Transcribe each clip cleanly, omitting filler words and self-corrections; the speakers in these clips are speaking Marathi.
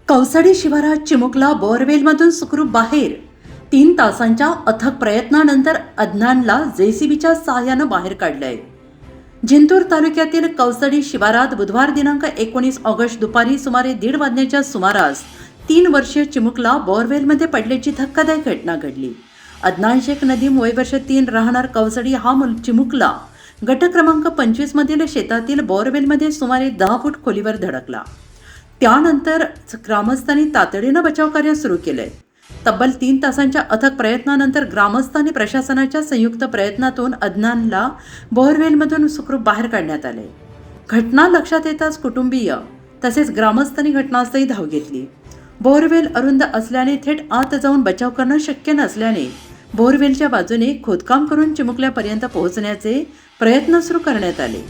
कौसडी शिवारात चिमुकला बोअरवेलमधून सुखरूप बाहेर. 3 तासांच्या अथक प्रयत्नानंतर अदनानला जेसीबीच्या सहाय्यानं बाहेर काढलंय. जिंतूर तालुक्यातील कौसडी शिवारात बुधवार दिनांक 19 ऑगस्ट दुपारी सुमारे 1:30 वाजण्याच्या सुमारास 3 वर्षीय चिमुकला बोअरवेलमध्ये पडल्याची धक्कादायक घटना घडली. अदनान शेख नदीम वय वर्ष 3 राहणार कौसडी हा चिमुकला गट क्रमांक 25 मधील शेतातील बोअरवेलमध्ये सुमारे 10 फूट खोलीवर धडकला. त्यानंतर ग्रामस्थांनी तातडीनं बचाव कार्य सुरू केलंय. तब्बल 3 तासांच्या अथक प्रयत्नानंतर ग्रामस्थांनी प्रशासनाच्या संयुक्त प्रयत्नातून अदनानला बोअरवेलमधून सुखरूप बाहेर काढण्यात आले. घटना लक्षात येताच कुटुंबीय तसेच ग्रामस्थांनी घटनास्थळी धाव घेतली. बोअरवेल अरुंद असल्याने थेट आत जाऊन बचाव करणं शक्य नसल्याने बोअरवेलच्या बाजूने खोदकाम करून चिमुकल्यापर्यंत पोहोचण्याचे प्रयत्न सुरू करण्यात आले.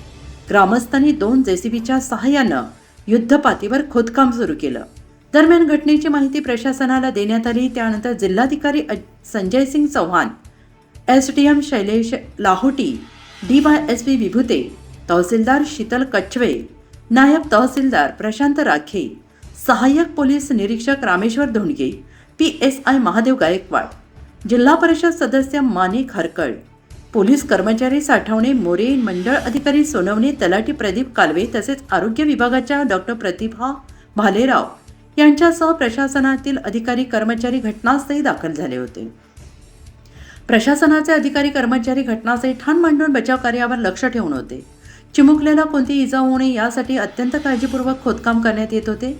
ग्रामस्थांनी 2 जेसीबीच्या सहाय्यानं युद्धपातीवर खोदकाम सुरू केलं. दरम्यान घटनेची माहिती प्रशासनाला देण्यात आली. त्यानंतर जिल्हाधिकारी संजय सिंग चौहान, एसडीएम शैलेश लाहोटी, DYSP विभूते, तहसीलदार शीतल कच्छवे, नायब तहसीलदार प्रशांत राखे, सहाय्यक पोलीस निरीक्षक रामेश्वर धोंडगे, PSI महादेव गायकवाड, जिल्हा परिषद सदस्य माणिक हरकळ, पोलीस कर्मचारी साठवणे मोरे, मंडळ अधिकारी सोनवणे, तलाठी प्रदीप कालवे तसेच आरोग्य विभागाच्या डॉक्टर प्रतिभा भालेराव यांच्यासह प्रशासनातील अधिकारी कर्मचारी घटनास्थळी दाखल झाले होते. प्रशासनाचे अधिकारी कर्मचारी घटनास्थळी ठाण मांडून बचाव कार्यावर लक्ष ठेवून होते. चिमुकल्याला कोणती इजा होऊ नये यासाठी अत्यंत काळजीपूर्वक खोदकाम करण्यात येत होते.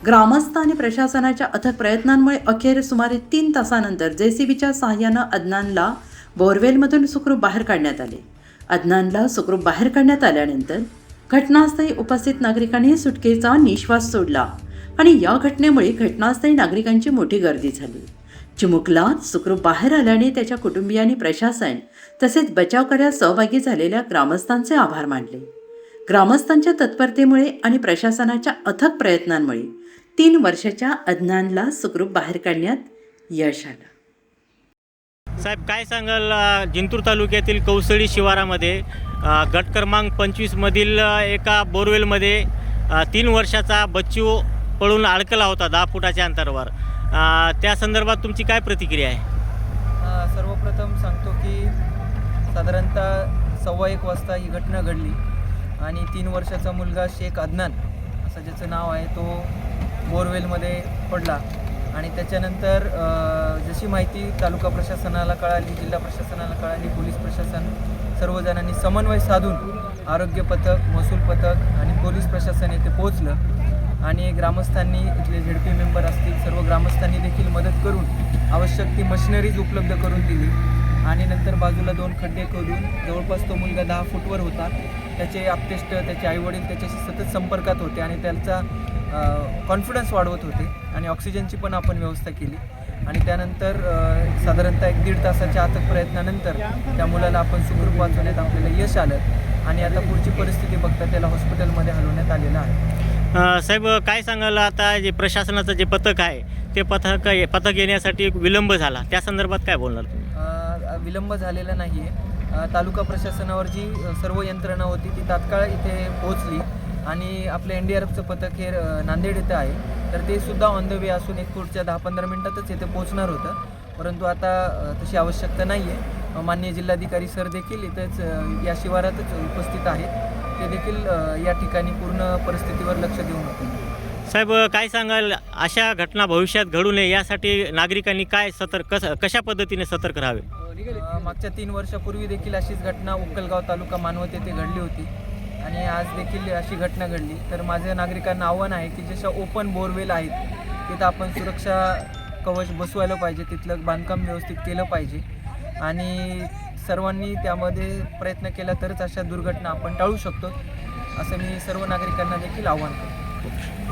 ग्रामस्थ आणि प्रशासनाच्या अथक प्रयत्नांमुळे अखेर सुमारे 3 तासानंतर जेसीबीच्या सहाय्यानं अदनानला बोअरवेलमधून सुखरूप बाहेर काढण्यात आले. अदनानला सुखरूप बाहेर काढण्यात आल्यानंतर घटनास्थळी उपस्थित नागरिकांनी सुटकेचा निश्वास सोडला आणि या घटनेमुळे घटनास्थळी नागरिकांची मोठी गर्दी झाली. चिमुकला सुखरूप बाहेर आल्याने त्याच्या कुटुंबियांनी प्रशासन तसेच बचाव कार्यात सहभागी झालेल्या ग्रामस्थांचे आभार मानले. ग्रामस्थांच्या तत्परतेमुळे आणि प्रशासनाच्या अथक प्रयत्नांमुळे 3 वर्षाच्या अदनानला सुखरूप बाहेर काढण्यात यश आलं. साहेब, काय सांगाल जिंतूर तालुक्यातील कौसडी शिवारामध्ये गट क्रमांक 25 मधील एका बोरवेलमध्ये 3 वर्षाचा बच्चू पळून अडकला होता 10 फुटाच्या अंतरावर. त्या संदर्भात तुमची काय प्रतिक्रिया आहे? सर्वप्रथम सांगतो की साधारणतः 1:15 वाजता ही घटना घडली आणि 3 वर्षाचा मुलगा शेख अदनान असं ज्याचं नाव आहे तो बोरवेलमध्ये पडला आणि त्याच्यानंतर जशी माहिती तालुका प्रशासनाला कळाली, जिल्हा प्रशासनाला कळाली, पोलीस प्रशासन सर्वजणांनी समन्वय साधून आरोग्य पथक, महसूल पथक आणि पोलीस प्रशासन येथे पोहोचलं आणि ग्रामस्थांनी इथले ZP मेंबर असतील सर्व ग्रामस्थांनी देखील मदत करून आवश्यक ती मशिनरीज उपलब्ध करून दिली आणि नंतर बाजूला 2 खड्डे खोदून जवळपास तो मुलगा 10 फूटवर होता. त्याचे आप्तेष्ट, त्याचे आईवडील त्याच्याशी सतत संपर्कात होते आणि त्यांचा कॉन्फिडन्स वाढवत होते आणि ऑक्सिजनची पण आपण व्यवस्था केली आणि त्यानंतर साधारणतः 1-1.5 तासाच्या अथक प्रयत्नानंतर त्या मुलाला आपण सुखरूप वाचवण्यात आपल्याला यश आलं आणि आता पुढची परिस्थिती बघता त्याला हॉस्पिटलमध्ये हलवण्यात आलेलं आहे. साहेब, काय सांगाल आता जे प्रशासनाचं जे पथक आहे ते पथक येण्यासाठी विलंब झाला, त्या संदर्भात काय बोलणार तुम्ही? विलंब झालेला नाही आहे. तालुका प्रशासनावर जी सर्व यंत्रणा होती ती तात्काळ इथे पोहोचली आणि आपलं NDRFचं पथक हे नांदेड येथे आहे तर ते सुद्धा ऑन द वे असून एक पुढच्या 10-15 मिनिटातच येथे पोहोचणार होतं. परंतु आता तशी आवश्यकता नाही आहे. माननीय जिल्हाधिकारी सर देखील इथंच या शिवारातच उपस्थित आहेत. ते देखील या ठिकाणी पूर्ण परिस्थितीवर लक्ष देऊन होते. साहेब, काय सांगाल अशा घटना भविष्यात घडू नये यासाठी नागरिकांनी काय कशा पद्धतीने सतर्क राहावे? मागच्या 3 वर्षापूर्वी देखील अशीच घटना उक्कलगाव तालुका मानवत येथे घडली होती आणि आज देखील अशी घटना घडली. तर माझ्या नागरिकांना आव्हान आहे की जशा ओपन बोरवेल आहेत तिथं आपण सुरक्षा कवच बसवायला पाहिजे, तिथलं बांधकाम व्यवस्थित केलं पाहिजे आणि सर्वांनी त्यामध्ये प्रयत्न केला तरच अशा दुर्घटना आपण टाळू शकतो असं मी सर्व नागरिकांना देखील आव्हान करतो.